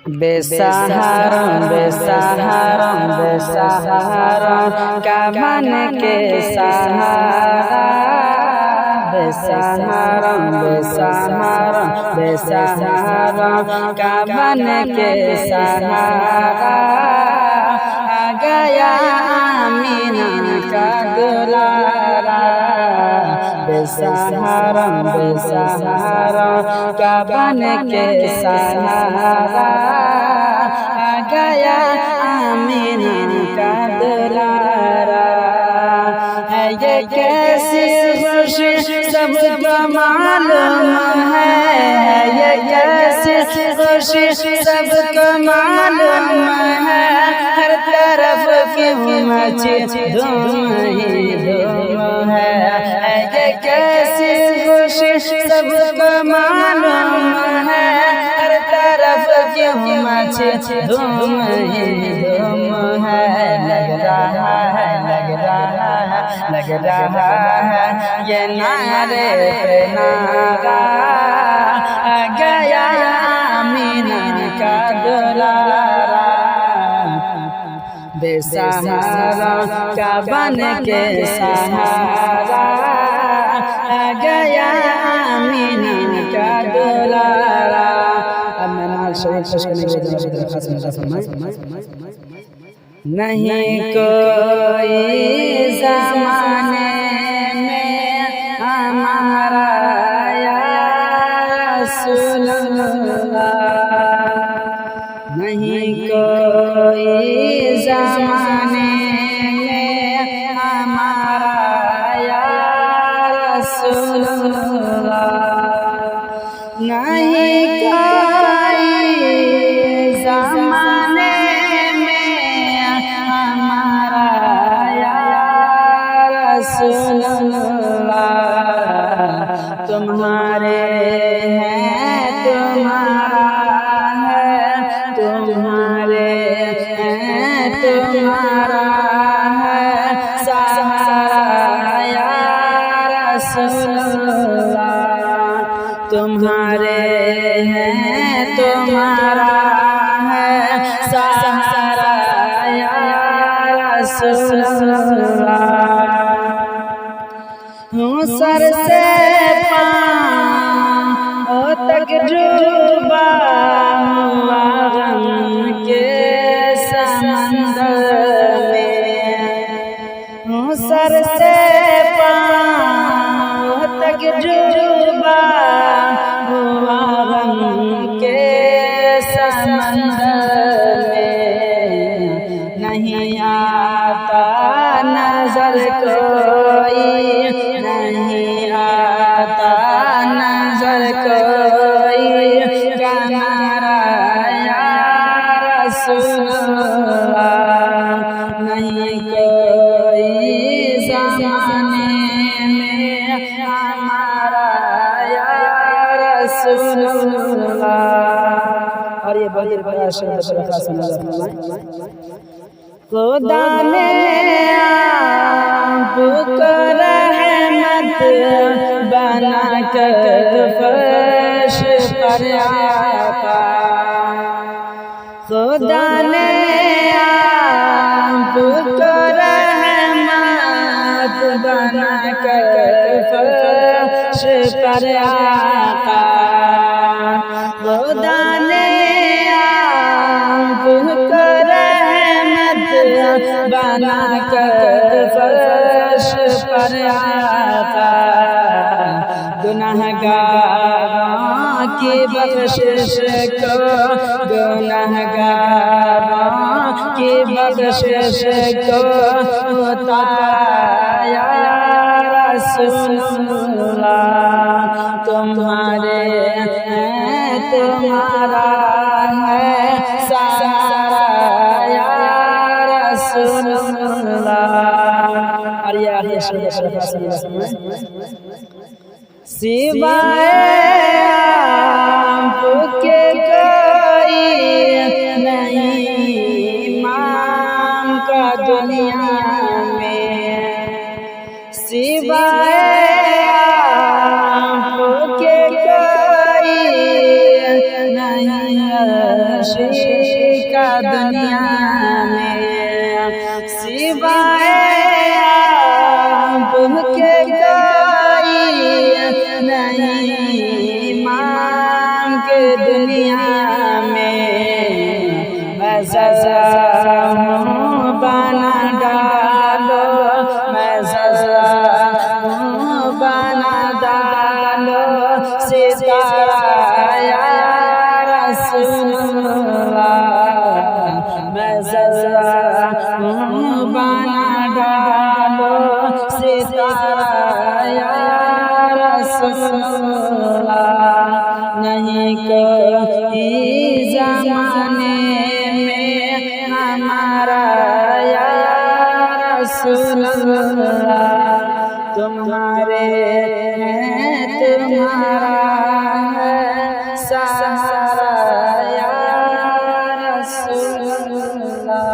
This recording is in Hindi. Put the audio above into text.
बेसहारा बेसहारा बेसहारा का बन के सहारा, बेसहारा बेसहारा बेसहारा का बन के सहारा, आ गया आमीना का दुलारा। बेसहारा बेसहारा का बन के सहारा, आ गया आमीना का दुलारा। है ये कैसी खुशी सबको मालूम है, ये कैसी खुशी सबको मालूम है। हर तरफ क्यों मची धूम ही धूम है, ये कैसी खुशी सबको मालूम है। हर तरफ क्यों मची धूम ही धूम है। लग रहा है लग रहा है लग रहा है ये नारे पे नारा, आ गया आमीना का दुलारा। बेसहारा का बन के सहारा, आ गया आमीना का दुलारा। अब मैं नाल शरीफ पेश करने के लिए दरख्वास्त में फरमाएं। नहीं कोई ज़माने में हमारा या रसूल अल्लाह, नहीं कोई ज़माने में हमारा या रसूल अल्लाह, नहीं कोई ज़माने तुम्हारे हैं तुम्हारा है, तुम्हारे हैं तुम्हारा है सहारा या रसूल अल्लाह। तुम्हारे हैं तुम्हारा है सहारा या रसूल अल्लाह। सर से पाँव तक डूबा हुआ गम के समंदर में, सर से पाँव तक डूबा हुआ गम के समंदर में। नहीं आता नजर कोई, नहीं आता नजर कोई किनारा या रसूल अल्लाह, नहीं कोई ज़माने में हमारा या रसूल अल्लाह। और ये बहुत बड़ा शब्द खुदा ने आपको रहमत बना कर फर्श पर आता, खुदा ने आपको रहमत बना कर फर्श पर आता, खुदा ने आपको बना कर फर्श पर आता। गुनाहगारों की बख्शिश को, गुनाहगारों की बख्शिश को उतारा या रसूल अल्लाह। तुम्हारे हैं तुम्हारा है सहारा या रसूल अल्लाह। और ये आखिरी सिवाय आपके कोई नहीं माम का दुनिया में, सिवाय आपके कोई नहीं का दुनिया में सिवाय आपके कोई नहीं मांग दुनिया में बस बना डालो मैं बना डालो सितारा या रसूलल्लाह मैं बना डालो सितारा या रसूलल्लाह नहीं कोई ज़माने में हमारा या रसूलल्लाह तुम्हारे तुम्हारा सहारा या रसूलल्लाह।